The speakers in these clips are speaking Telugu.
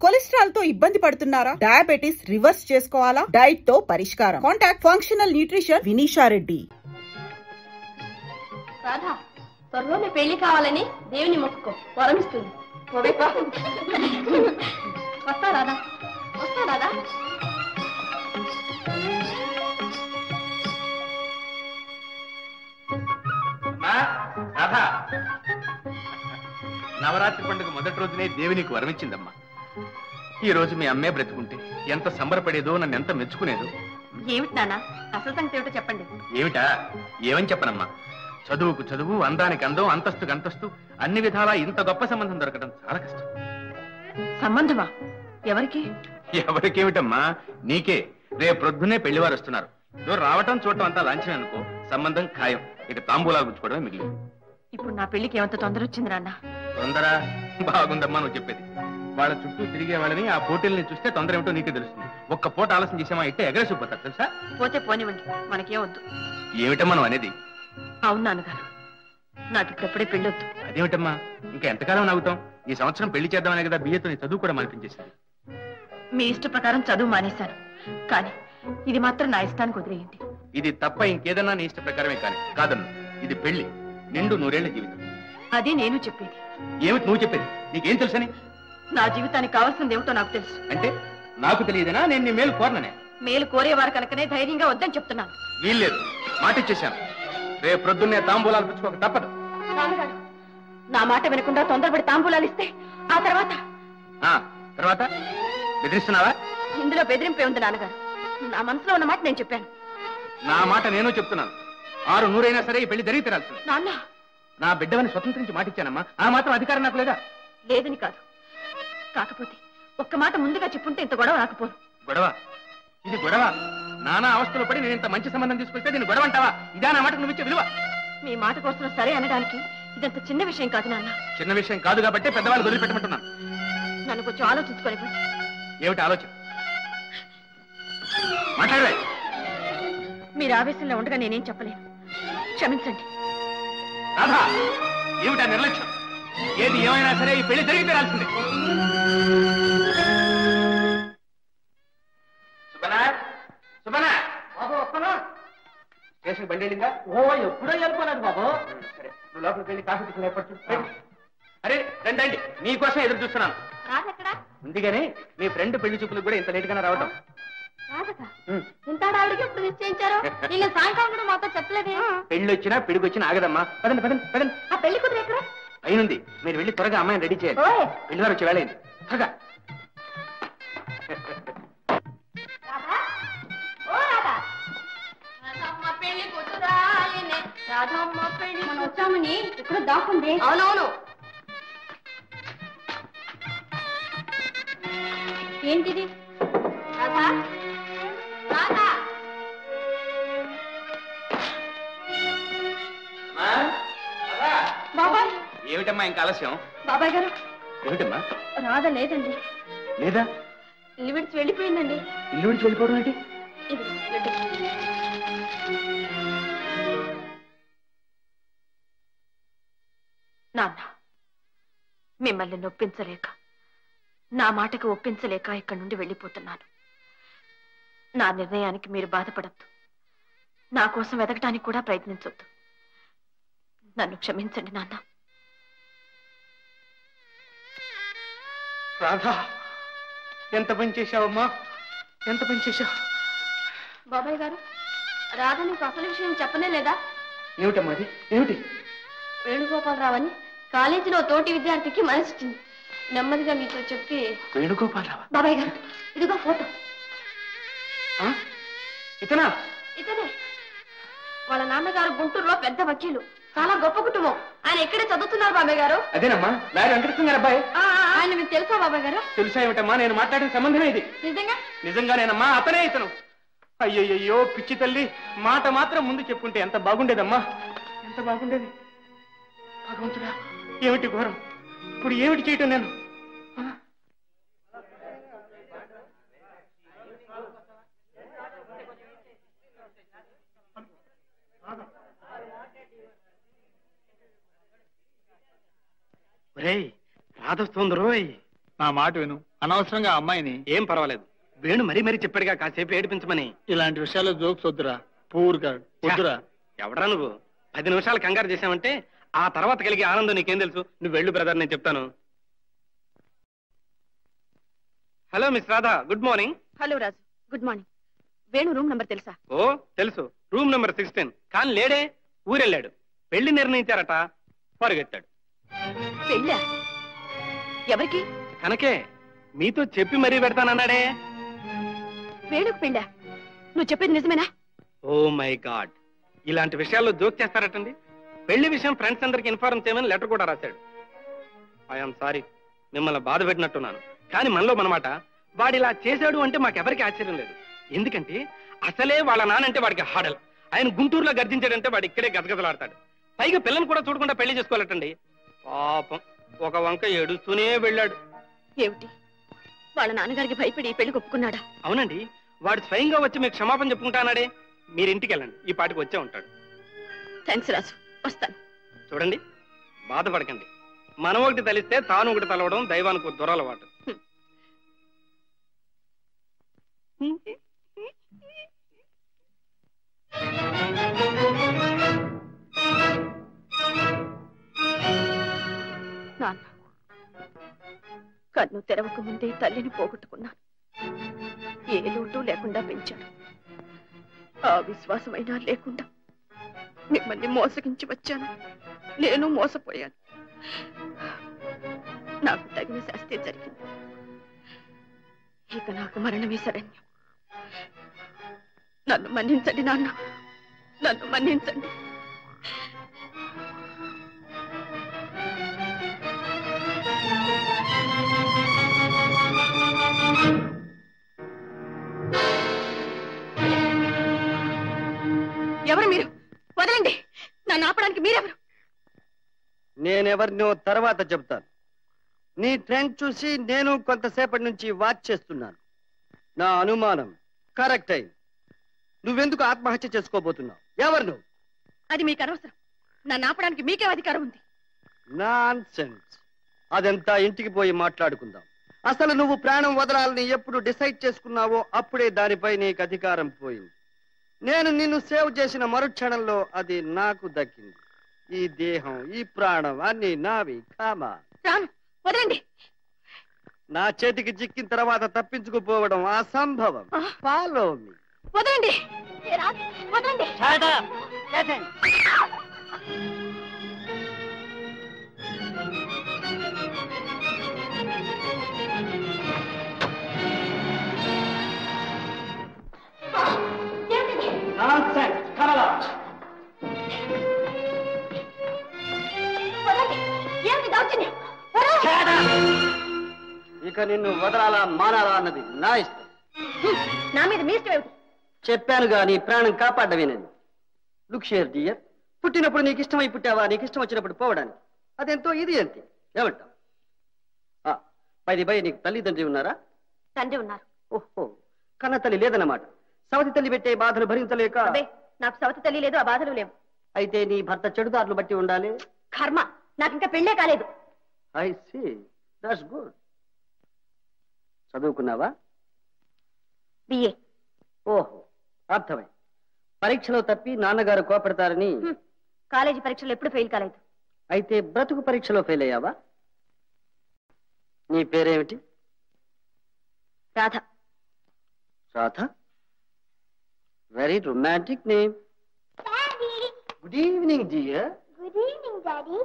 కొలెస్ట్రాల్ తో ఇబ్బంది పడుతున్నారా? డయాబెటిస్ రివర్స్ చేసుకోవాలా? డైట్ తో పరిష్కారం. Contact functional nutrition Vineesha Reddy. Radha, త్వరలోనే పెళ్లి కావాలని దేవుని మొక్కుకో, వరమిస్తుంది. వస్తా రాధా, వస్తా రాధా. రాధా, నవరాత్రి పండుగ మొదటి రోజునే దేవునికి వరమిచ్చిందమ్మా. ఈ రోజు మీ అమ్మే బ్రతుకుంటే ఎంత సంబరపడేదో, నన్ను ఎంత మెచ్చుకునేదో. ఏమిటి నాన్న, అసలు సంగతి ఏమిటో చెప్పండి. ఏమిటా? ఏమని చెప్పనమ్మా? చదువుకు చదువు, అందానికి అందం, అంతస్తుకు అంతస్తు, అన్ని విధాలా ఇంత గొప్ప సంబంధం దొరకడం చాలా కష్టం. సంబంధమా? ఎవరికి? ఎవరికేమిటమ్మా, నీకే. రేపు ప్రొద్దునే పెళ్లివారు వస్తున్నారు. రావటం చూడటం అంతా లాంఛనం అనుకో, సంబంధం ఖాయం. ఇక తాంబూలాలు గుచ్చుకోవడమే మిగిలింది. ఇప్పుడు నా పెళ్లికి ఏమంత తొందర వచ్చింది నాన్న? తొందర బాగుందమ్మా నువ్వు చెప్పేది. వాళ్ళ చుట్టూ తిరిగే వాళ్ళని, ఆ పోటీల్ని చూస్తే తొందర ఏమిటో నీకే తెలుస్తుంది. ఒక్క పూట ఆలస్యం చేసామా అయితే ఎగరేసిపోతారు తెలుసా. పోతే పోనివ్వండి, మనకేం వద్దు. ఏమిటమ్మా నువ్వు అనేది? అవును నాన్నగారు, నాకు ఇప్పుడప్పుడే పెళ్ళొద్దు. అదేమిటమ్మా, ఇంకా ఎంతకాలం నాగుతాం? ఈ సంవత్సరం పెళ్లి చేద్దామనే కదా బియ్యతో నీ చదువు కూడా మానిపించేసింది. మీ ఇష్ట ప్రకారం చదువు మానేశాను, కానీ ఇది మాత్రం నా ఇష్టానికి వదిలేయండి. ఇది తప్ప ఇంకేదన్నా నీ ఇష్ట ప్రకారమే కానీ కాదన్ను. ఇది పెళ్లి, నిండు 100 ఏళ్ల జీవితం. అదే నేను చెప్పేది. ఏమిటి నువ్వు చెప్పేది? నీకేం తెలుసని? నా జీవితానికి కావాల్సింది ఏమిటో నాకు తెలుసు. అంటే నాకు తెలియదేనా? నేను నీ మేలు కోరననే. మేలు కోరేవారు కనుకనే ధైర్యంగా వద్దని చెప్తున్నాను. వీల్లేదు, మాట ఇచ్చేశాను. రేపు ప్రొద్దున్నే తాంబూలాలు పుచ్చుకోక తప్పదు. నాన్నగారు, నా మాట వినకుండా తొందరపడి తాంబూలాలు ఇస్తే ఆ తర్వాత తర్వాత బెదిరిస్తున్నావా? ఇందులో బెదిరింపే ఉంది నాన్నగారు. నా మనసులో ఉన్న మాట నేను చెప్పాను. నా మాట నేను చెప్తున్నాను. 600 అయినా సరే ఈ పెళ్లి జరిగి తీరాల్సింది. నాన్న, నా బిడ్డవని స్వతంత్రించి మాటిచ్చానమ్మా. ఆ మాత్రం అధికారం నాకు లేదా? లేదని కాదు, కాకపోతే ఒక్క మాట ముందుగా చెప్పుంటే ఇంత గొడవ రాకపోను. గొడవ? ఇది గొడవ? నానా అవస్థలు పడి నేను ఇంత మంచి సంబంధం తీసుకొస్తే దీన్ని గొడవ అంటావా? ఇదా నా మాటకు నువ్వు ఇచ్చే విలువ? మీ మాట కోసం సరే అనడానికి ఇదంత చిన్న విషయం కాదు నాన్న. చిన్న విషయం కాదు కాబట్టి పెద్దవాళ్ళు వదిలిపెట్టమంటున్నాను. నన్ను కొంచెం ఆలోచించుకొని. ఏమిటి ఆలోచన? మాట్లాడలే. మీరు ఆవేశంలో ఉండగా నేనేం చెప్పలేను, క్షమించండి. రాధా, ఏమిటా నిర్లక్ష్యం? ఏది ఏమైనా సరే ఈ పెళ్లి జరిగి తీరాల్సింది. స్టేషన్ బండి వెళ్ళిందా? ఎప్పుడో వెళ్ళిపోలేదు బాబు. సరే, నువ్వు లోపలికి వెళ్ళి కాఫీ టిఫిన్ ఏర్పడుతుంది. అరే రండి, మీకోసం ఎదురు చూస్తున్నాను. ముందుగానే మీ ఫ్రెండ్ పెళ్లి చూపులకు కూడా ఇంత లేట్ గానే రావడం. ఇంత ఆవిడకి ఎప్పుడు నిశ్చయించారు? వీళ్ళు సాయంకాలం కూడా మాతో చెప్పలేదే. పెళ్లి వచ్చినా పిడికి వచ్చినా ఆగదమ్మా. పదండి పదండి పదండి. ఆ పెళ్లి కుదిరి ఎక్కడ? అయినుంది. మీరు వెళ్ళి త్వరగా అమ్మాయిని రెడీ చేయాలి. పెళ్లి వారు వచ్చి వేళైంది. త్వరగా. రాధమ్మ పెళ్లి మనం వచ్చామని ఇక్కడ దాక్కుంది. అవునవును. ఏంటిది? రాధా, రాధా. బాబాయ్. ఏమిటమ్మా ఇంకా ఆలస్యం? బాబాయ్ గారు. ఏమిటమ్మా? రాధ లేదండి. లేదా? ఇల్లు విడిచి వెళ్ళిపోయిందండి. ఇల్లు విడిచి వెళ్ళిపోవడం ఏంటి? నాన్న, మిమ్మల్ని నొప్పించలేక, నా మాటకి ఒప్పించలేక ఇక్కడి నుండి వెళ్ళిపోతున్నాను. నా నిర్ణయానికి మీరు బాధపడద్దు, నా కోసం వెతకడానికి కూడా ప్రయత్నించొద్దు. నన్ను క్షమించండి నాన్న. రాధా, ఎంత పని చేశావమ్మా, ఎంత పని చేశావు? బాబాయ్ గారు, రాధ నీకు అసలు విషయం చెప్పనే లేదా? ఏమిటమ్మా అది? ఏమిటి? వేణుగోపాలరావు అని కాలేజీలో తోటి విద్యార్థికి మనసిచ్చింది. నెమ్మదిగా మీతో చెప్పి. వేణుగోపాలరావు? బాబాయ్ గారు, ఇదిగో ఫోటో. ఇతనా? ఇతనే. వాళ్ళ నాన్నగారు గుంటూరులో పెద్ద వకీలు, చాలా గొప్ప కుటుంబం. ఆయన ఎక్కడే చదువుతున్నారు బాబాయ్ గారు. అదేనమ్మా, లాయర్ వెంకటకృష్ణ గారు అబ్బాయి. ఆయన మీకు తెలుసా బాబాయ్ గారు? తెలుసా ఏమిటమ్మా, నేను మాట్లాడిన సంబంధమే ఇది. నిజంగా? నిజంగానేనమ్మా, అతనే ఇతను. అయ్యయ్యో పిచ్చి తల్లి, మాట మాత్రం ముందు చెప్పుకుంటే ఎంత బాగుండేదమ్మా, ఎంత బాగుండేది. భగవంతుడా, ఏమిటి ఘోరం! ఇప్పుడు ఏమిటి చేయటం నేను? రాధొస్తుంది రోయ్. నా మాట విను, అనవసరంగా అమ్మాయిని. ఏం పర్వాలేదు, వేణు మరీ మరీ చెప్పాడుగా కాసేపు ఏడిపించమని. ఇలాంటి విషయాల్లో జోక్స్ వద్దురా, పూర్గా వద్దురా. ఎవడరా నువ్వు? 10 నిమిషాలు కంగారు చేశావంటే ఆ తర్వాత కలిగే ఆనందం నీకేం తెలుసు? నువ్వు వెళ్ళు బ్రదర్, నేను చెప్తాను. Hello miss Radha, good morning. Hello Raju, good morning. Venu room number తెలుసా? ఓ తెలుసు, రూమ్ నెంబర్ 16. కానీ లేడే, ఊరెళ్ళాడు. పెళ్లి నిర్ణయించారట, పరుగెత్తాడు. పెళ్ళా? ఎవరికి? కనకే మీతో చెప్పి మరీ పెడతానన్నాడే. వేణుకు పెళ్ళా? నువ్వు చెప్పేది నిజమేనా? ఓ మై గాడ్, ఇలాంటి విషయాల్లో జోక్ చేస్తారటండి. పెళ్లి విషయం ఫ్రెండ్స్ అందరికి ఇన్ఫార్మ్ చేయమని లెటర్ కూడా రాశాడు. ఐఎమ్ సారీ, మిమ్మల్ని బాధ పెట్టినట్టున్నాను. కానీ మనలో మనమాట, వాడిలా చేశాడు అంటే మాకెవరికి ఆశ్చర్యం లేదు. ఎందుకంటే అసలే వాళ్ళ నానంటే వాడికి హాడల్. ఆయన గుంటూరులో గర్జించాడంటే వాడు ఇక్కడే గజగజలాడతాడు. పైగా పిల్లని కూడా చూడకుండా పెళ్లి చేసుకోవాలటండి. పాపం ఒక వంక ఏడుస్తూనే వెళ్ళాడు. ఏమిటి, వాళ్ళ నాన్నగారికి భయపడి ఈ పెళ్లి ఒప్పుకున్నాడా? అవునండి, వాడు స్వయంగా వచ్చి మీకు క్షమాపణ చెప్పుకుంటానాడే. మీరు ఇంటికి వెళ్ళండి, ఈ పాటికి వచ్చే ఉంటాడు. థ్యాంక్స్ రాజు, వస్తాను. చూడండి, బాధపడకండి. మనం ఒకటి తలిస్తే తాను ఒకటి తలవడం దైవానికి దొరలవాటు. నాన్న, కన్ను తెరవక ముందే తల్లిని పోగొట్టుకున్నాను. ఏ లోటు లేకుండా పెంచాడు. ఆ విశ్వాసమైనా లేకుండా మిమ్మల్ని మోసగించి వచ్చాను. నేను మోసపోయాను. నాకు తగిన శాస్తి జరిగింది. ఇక నాకు మరణమే శరణ్యం. నన్ను మన్నించండి నాన్న, నన్ను మన్నించండి. ఎవరు మీరు? వదలండి. నన్ను ఆపడానికి మీరెవరు? నేనెవరినో తర్వాత చెప్తాను. నీ ట్రెండ్ చూసి నేను కొంతసేపటి నుంచి వాచ్ చేస్తున్నాను. నా అనుమానం కరెక్ట్ అయింది. నువ్వెందుకు ఆత్మహత్య చేసుకోబోతున్నావు? ఎవరు నువ్వు? అది మీకు అనవసరం. నన్ను ఆపడానికి మీకే అధికారం ఉంది. నాన్సెన్స్. అదంతా ఇంటికి పోయి మాట్లాడుకుందాం. అసలు నువ్వు ప్రాణం వదలాలని ఎప్పుడు డిసైడ్ చేసుకున్నావో అప్పుడే దానిపై నీకు అధికారం పోయింది. నేను నిన్ను సేవ్ చేసిన మరుక్షణంలో అది నాకు దక్కింది. ఈ దేహం, ఈ ప్రాణం అన్ని నావి. కామా, రాను, వదలండి. నా చేతికి చిక్కిన తర్వాత తప్పించుకుపోవడం అసంభవం. Follow me. వదలండి, వదలండి. ఇక నిన్ను వదలాలా మానాలా అన్నది నా ఇష్టం. నా మీద మీ ఇష్టం ఏమిటి? చెప్పానుగా, నీ ప్రాణం కాపాడమేనని. లుక్ షేర్ డియర్, పుట్టినప్పుడు నీకు ఇష్టమై పుట్టావా, నీకు ఇష్టం వచ్చినప్పుడు పోవడానికి. అదెంతో ఇది అంతే. ఏమంటావు? బై నీకు తల్లిదండ్రి ఉన్నారా? తండ్రి ఉన్నారు. ఓహో, కన్న తల్లి లేదన్నమాట. సవతి తల్లి పెట్టే బాధలు భరించలేక? నాకు సవతి తల్లి లేదు, ఆ బాధలు లేవు. అయితే నీ భర్త చెడుదారులు బట్టి ఉండాలి. కర్మ, నాకు ఇంకా పెళ్ళే కాలేదు. I see, that's good. చదువుకున్నావా? బిఏ. ఓహో, అర్థమై. పరీక్షలో తప్పి నాన్నగారు కోపడతారని? కాలేజీ పరీక్షలు ఎప్పుడు ఫెయిల్ కాలేదు. అయితే బ్రతుకు పరీక్షలో ఫెయిల్ అయ్యావా? నీ పేరేమిటి? Radha. Radha, very romantic name. Good evening dear. Good evening daddy.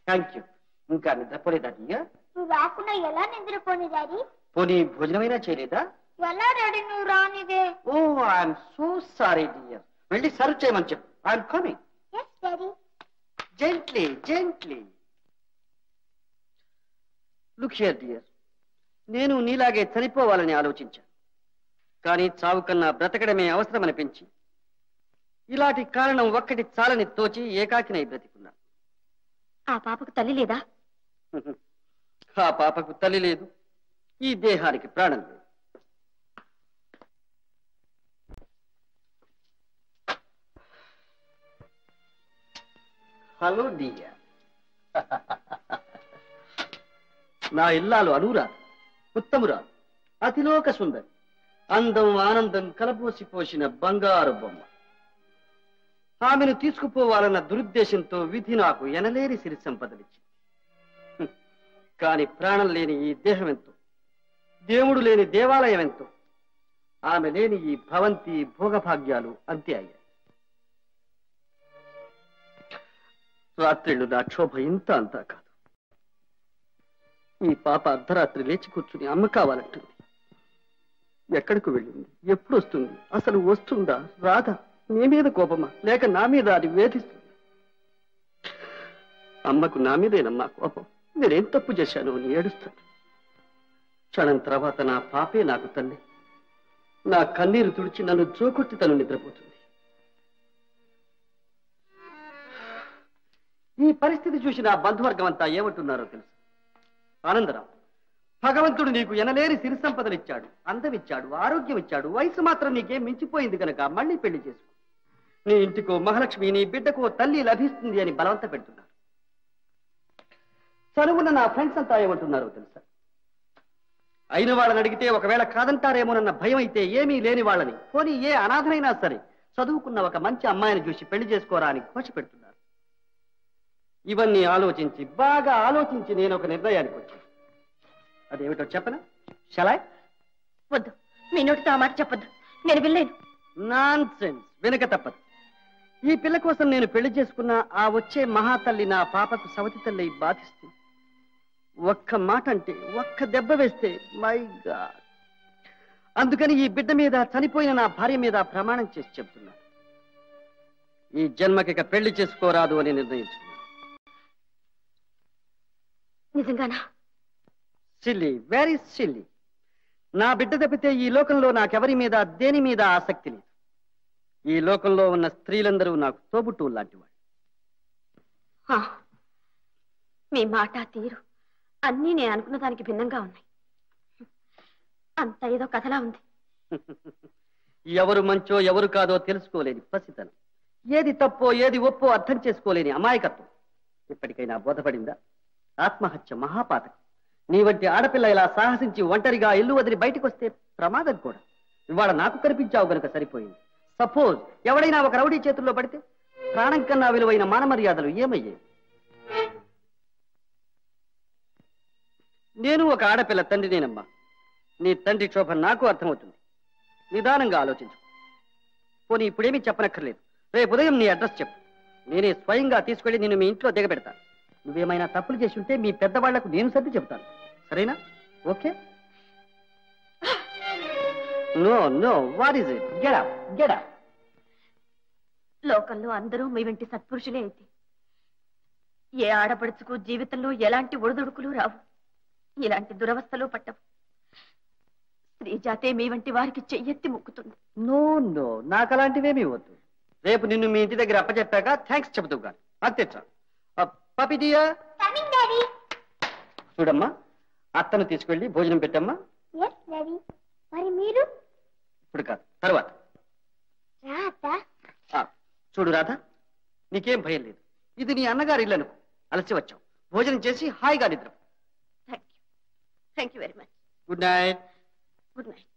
Thank you. ఇంకా నిద్రపోలేదా డియర్? నువ్వు రాకుండా ఎలా నిద్రపోని డాడీ? పోనీ భోజనమైనా చేయలేదా? ఎలా డాడీ నువ్వు రానిదే? Oh, I'm so sorry dear. వెళ్ళి సర్వ్ చేయమని చెప్పు. I'm coming. Yes daddy. Gently gently. Look here dear, నేను నీలాగే చనిపోవాలని ఆలోచించాను. కానీ చావు కన్నా బ్రతకడమే అవసరమనిపించి ఇలాంటి కారణం ఒక్కటి చాలని తోచి ఏకాకినై బ్రతికున్నాను. ఆ పాపకు తల్లి లేదా? ఆ పాపకు తల్లి లేదు, ఈ దేహానికి ప్రాణం లేదు. Hello dear. నా ఇల్లాలు అనురాధ, ఉత్తమురాలు, అతిలోక సుందరి, అందం ఆనందం కలబోసి పోసిన బంగారు బొమ్మ. ఆమెను తీసుకుపోవాలన్న దురుద్దేశంతో విధి నాకు ఎనలేని సిరి సంపదలిచ్చింది. కాని ప్రాణం లేని ఈ దేహం ఎంతో, దేవుడు లేని దేవాలయం ఎంతో, ఆమె లేని ఈ భవంతి భోగభాగ్యాలు అంతే అయ్యాయి. రాత్రిళ్ళు నా క్షోభ ఇంత అంతా కాదు. ఈ పాప అర్ధరాత్రి లేచి కూర్చుని అమ్మ కావాలంటుంది. ఎక్కడికి వెళ్ళింది, ఎప్పుడు వస్తుంది, అసలు వస్తుందా రాదా, నీ మీద కోపమా లేక నా మీద అది వేధిస్తుంది? అమ్మకు నా మీదేనమ్మా కోపం. నేనేం తప్పు చేశాను అని ఏడుస్తాను. క్షణం తర్వాత నా పాపే నాకు తల్లి. నా కన్నీరు తుడిచి నన్ను జోకొట్టి తను నిద్రపోతుంది. ఈ పరిస్థితి చూసి నా బంధువర్గం అంతా ఏమంటున్నారో తెలుసు. ఆనందరావు, భగవంతుడు నీకు ఎనలేని సిరి సంపదలు ఇచ్చాడు, అందం ఇచ్చాడు, ఆరోగ్యం ఇచ్చాడు, వయసు మాత్రం నీకేం మించిపోయింది కనుక మళ్ళీ పెళ్లి చేసుకో. నీ ఇంటికో మహాలక్ష్మి, నీ బిడ్డకో తల్లి లభిస్తుంది అని బలవంత పెడుతున్నారు. చదువున్న నా ఫ్రెండ్స్ అంతా ఏమంటున్నారో తెలుసా? అయిన వాళ్ళని అడిగితే ఒకవేళ కాదంటారేమోనన్న భయం అయితే ఏమీ లేని వాళ్ళని, పోనీ ఏ అనాథనైనా సరే చదువుకున్న ఒక మంచి అమ్మాయిని చూసి పెళ్లి చేసుకోరా అని ఘోష పెడుతున్నారు. ఇవన్నీ ఆలోచించి బాగా ఆలోచించి నేను ఒక నిర్ణయానికి వచ్చాను. అదేమిటో చెప్పనా? షలాయ్? వద్దు, మీ నోటితో ఆ మాట చెప్పొద్దు, నేను వెళ్ళలేను. నాన్సెన్స్, వెనుక తప్పదు. ఈ పిల్ల కోసం నేను పెళ్లి చేసుకున్న ఆ వచ్చే మహాతల్లి నా పాపకు సవతి తల్లి బాధిస్తుంది. ఒక్క మాట అంటే, ఒక్క దెబ్బ వేస్తే మై గాడ్. అందుకని ఈ బిడ్డ మీద, చనిపోయిన నా భార్య మీద ప్రమాణం చేసి చెప్తున్నాను. ఈ జన్మకిక పెళ్లి చేసుకోరాదు అని నిర్ణయించుకున్నాను. నిజంగానా? Silly, very silly. నా బిడ్డ తప్పితే ఈ లోకంలో నాకెవరి మీద, దేని మీద ఆసక్తి లేదు. ఈ లోకంలో ఉన్న స్త్రీలందరూ నాకు తోబుట్టువు లాంటి వాళ్ళు. మీ మాట తీరు అన్నీ నేను అనుకున్న దానికి భిన్నంగా ఉన్నాయి. అంత ఏదో కథలా ఉంది. ఎవరు మంచో ఎవరు కాదో తెలుసుకోలేని పసితనం, ఏది తప్పో ఏది ఒప్పో అర్థం చేసుకోలేని అమాయకత్వం ఇప్పటికైనా బోధపడిందా? ఆత్మహత్య మహాపాతకం. నీ వంటి ఆడపిల్ల ఇలా సాహసించి ఒంటరిగా ఇల్లు వదిలి బయటకు వస్తే ప్రమాదం కూడా. ఇవాళ నాకు కనిపించావు గనుక సరిపోయింది. సపోజ్ ఎవడైనా ఒక రౌడీ చేతుల్లో పడితే ప్రాణం కన్నా విలువైన మానమర్యాదలు ఏమయ్యాయి? నేను ఒక ఆడపిల్ల తండ్రినేనమ్మా. నీ తండ్రి క్షోభ నాకు అర్థమవుతుంది. నిదానంగా ఆలోచించు. పోనీ ఇప్పుడేమీ చెప్పనక్కర్లేదు. రేపు ఉదయం నీ అడ్రస్ చెప్పు. నేనే స్వయంగా తీసుకెళ్లి నిన్ను మీ ఇంట్లో దిగబెడతాను. నువ్వేమైనా తప్పులు చేసి ఉంటే మీ పెద్దవాళ్లకు నేను సర్ది చెబుతాను. సరేనా? Okay? No no, what is it? Get up, get up. లోకంలో అందరూ మీ వెంటి సత్పురుషులే అయితే ఏ ఆడపడుచుకు జీవితంలో ఎలాంటి ఒడిదుడుకులు రావు, ఇలాంటి దురవస్థలు పట్టవు. స్త్రీ జాతే మీ వంటి వారికి చెయ్యెత్తి మొక్కుతుంది. నో నో, నాకు అలాంటివేమీ వద్దు. రేపు నిన్ను మీ ఇంటి దగ్గర అప్పచెప్పాక థ్యాంక్స్ చెబుతూ గాను. అంతే చాలు. Puppy dear, coming daddy. చూడమ్మా, అత్తను తీసుకెళ్ళి భోజనం పెట్టమ్మా. Yes daddy. మరి మీరు? ఇప్పుడు కాదు, తర్వాత. రాత. చూడు రాధ, నీకేం భయం లేదు. ఇది నీ అన్నగారి ఇల్లు అనుకో. అలసి వచ్చావు, భోజనం చేసి హాయిగా నిద్ర. Thank you very much. Good night. Good night.